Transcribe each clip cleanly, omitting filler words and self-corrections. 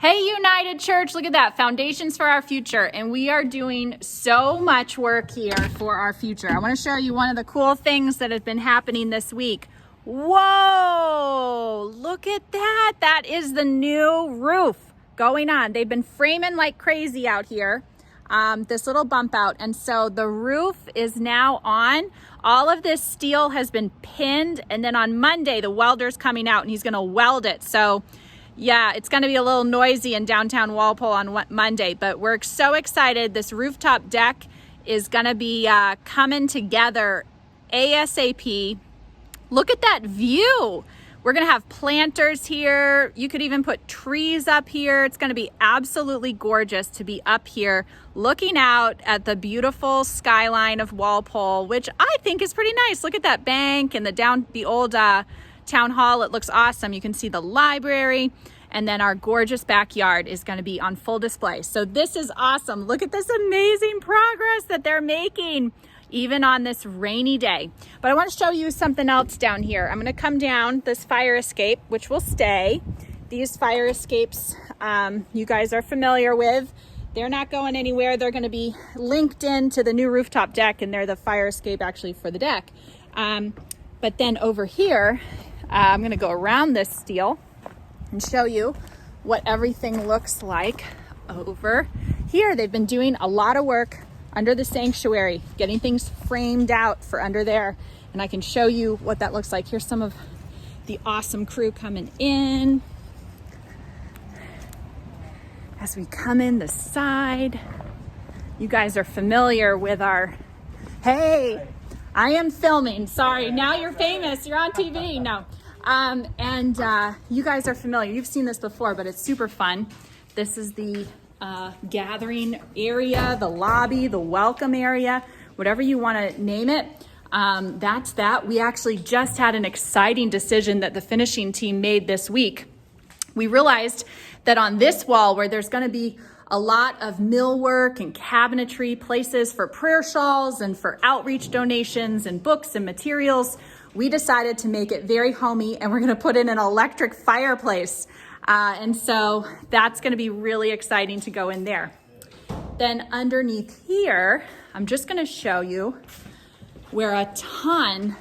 Hey, United Church, look at that. Foundations for our future. And we are doing so much work here for our future. I want to show you one of the cool things that has been happening this week. Whoa, look at that. That is the new roof going on. They've been framing like crazy out here, this little bump out. And so the roof is now on. All of this steel has been pinned. And then on Monday, the welder's coming out and he's going to weld it. So yeah, it's going to be a little noisy in downtown Walpole on Monday, but we're so excited. This rooftop deck is going to be coming together ASAP. Look at that view. We're going to have planters here. You could even put trees up here. It's going to be absolutely gorgeous to be up here looking out at the beautiful skyline of Walpole, which I think is pretty nice. Look at that bank and the old town hall. It looks awesome. You can see the library, and then our gorgeous backyard is going to be on full display. So this is awesome. Look at this amazing progress that they're making even on this rainy day. But I want to show you something else down here. I'm going to come down this fire escape, which will stay. These fire escapes you guys are familiar with. They're not going anywhere. They're going to be linked into the new rooftop deck, and they're the fire escape actually for the deck. But then over here, I'm going to go around this steel and show you what everything looks like over here. They've been doing a lot of work under the sanctuary, getting things framed out for under there. And I can show you what that looks like. Here's some of the awesome crew coming in. As we come in the side, you guys are familiar with our, hey, I am filming. Sorry, now you're famous. You're on TV. No. You guys are familiar. You've seen this before, but it's super fun. This is the gathering area, the lobby, the welcome area, whatever you want to name it. That's that. We actually just had an exciting decision that the finishing team made this week. We realized that on this wall where there's going to be a lot of millwork and cabinetry, places for prayer shawls and for outreach donations and books and materials, we decided to make it very homey, and we're going to put in an electric fireplace. And so that's going to be really exciting to go in there. Then underneath here, I'm just going to show you where a ton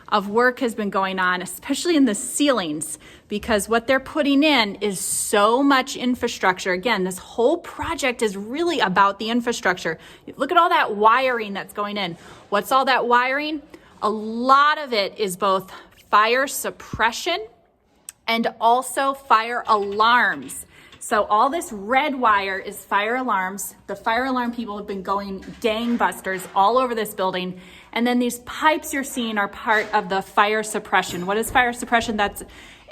of work has been going on, especially in the ceilings, because what they're putting in is so much infrastructure. Again, this whole project is really about the infrastructure. Look at all that wiring that's going in. What's all that wiring? A lot of it is both fire suppression and also fire alarms. So all this red wire is fire alarms. The fire alarm people have been going gangbusters all over this building. And then these pipes you're seeing are part of the fire suppression. What is fire suppression? That's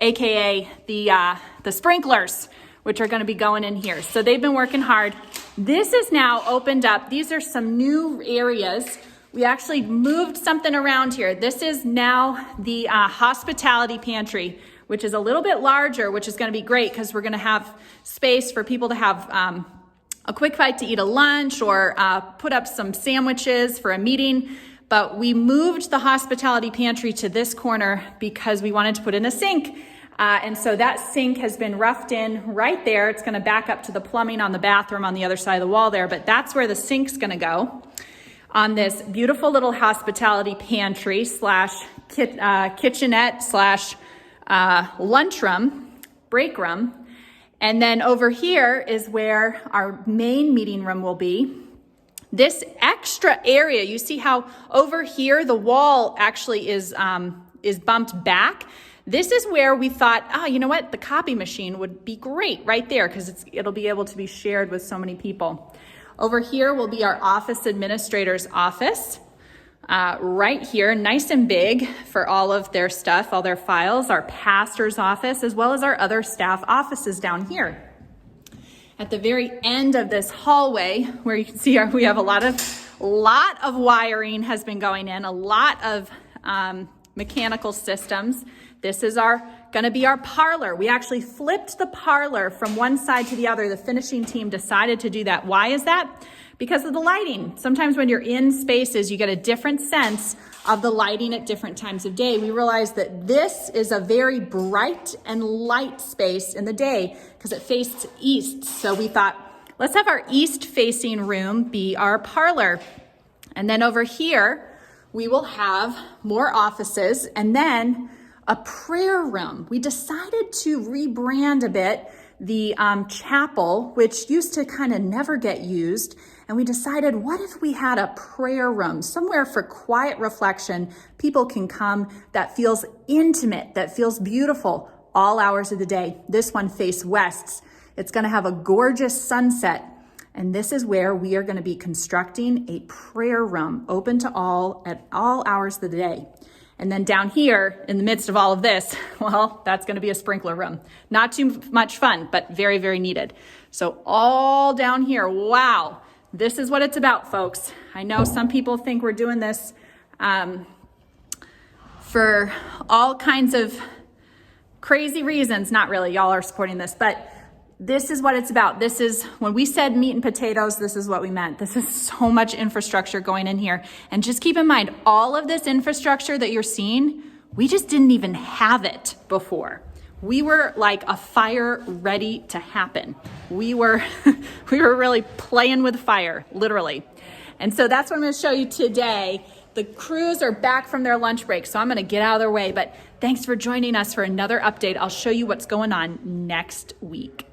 AKA the sprinklers, which are going to be going in here. So they've been working hard. This is now opened up. These are some new areas. We actually moved something around here. This is now the hospitality pantry, which is a little bit larger, which is going to be great because we're going to have space for people to have a quick bite to eat a lunch or put up some sandwiches for a meeting. But we moved the hospitality pantry to this corner because we wanted to put in a sink. And so that sink has been roughed in right there. It's going to back up to the plumbing on the bathroom on the other side of the wall there, but that's where the sink's going to go on this beautiful little hospitality pantry slash kitchenette slash lunchroom, break room. And then over here is where our main meeting room will be. This extra area, you see how over here the wall actually is bumped back. This is where we thought, you know what? The copy machine would be great right there because it'll be able to be shared with so many people. Over here will be our office administrator's office. Right here, nice and big for all of their stuff, all their files, our pastor's office, as well as our other staff offices down here. At the very end of this hallway, where you can see we have a lot of wiring has been going in, a lot of mechanical systems. This is going to be our parlor. We actually flipped the parlor from one side to the other. The finishing team decided to do that. Why is that? Because of the lighting. Sometimes when you're in spaces, you get a different sense of the lighting at different times of day, we realized that this is a very bright and light space in the day because it faces east. So we thought, let's have our east facing room be our parlor. And then over here, we will have more offices and then a prayer room. We decided to rebrand a bit the chapel, which used to kind of never get used. And we decided, what if we had a prayer room, somewhere for quiet reflection? People can come that feels intimate, that feels beautiful all hours of the day. This one faces west. It's going to have a gorgeous sunset. And this is where we are going to be constructing a prayer room open to all at all hours of the day. And then down here in the midst of all of this, well, that's going to be a sprinkler room. Not too much fun, but very, very needed. So all down here, wow, this is what it's about, folks. I know some people think we're doing this for all kinds of crazy reasons. Not really, y'all are supporting this, but this is what it's about. This is, when we said meat and potatoes, this is what we meant. This is so much infrastructure going in here. And just keep in mind, all of this infrastructure that you're seeing, we just didn't even have it before. We were like a fire ready to happen. We were really playing with fire, literally. And so that's what I'm going to show you today. The crews are back from their lunch break, so I'm going to get out of their way. But thanks for joining us for another update. I'll show you what's going on next week.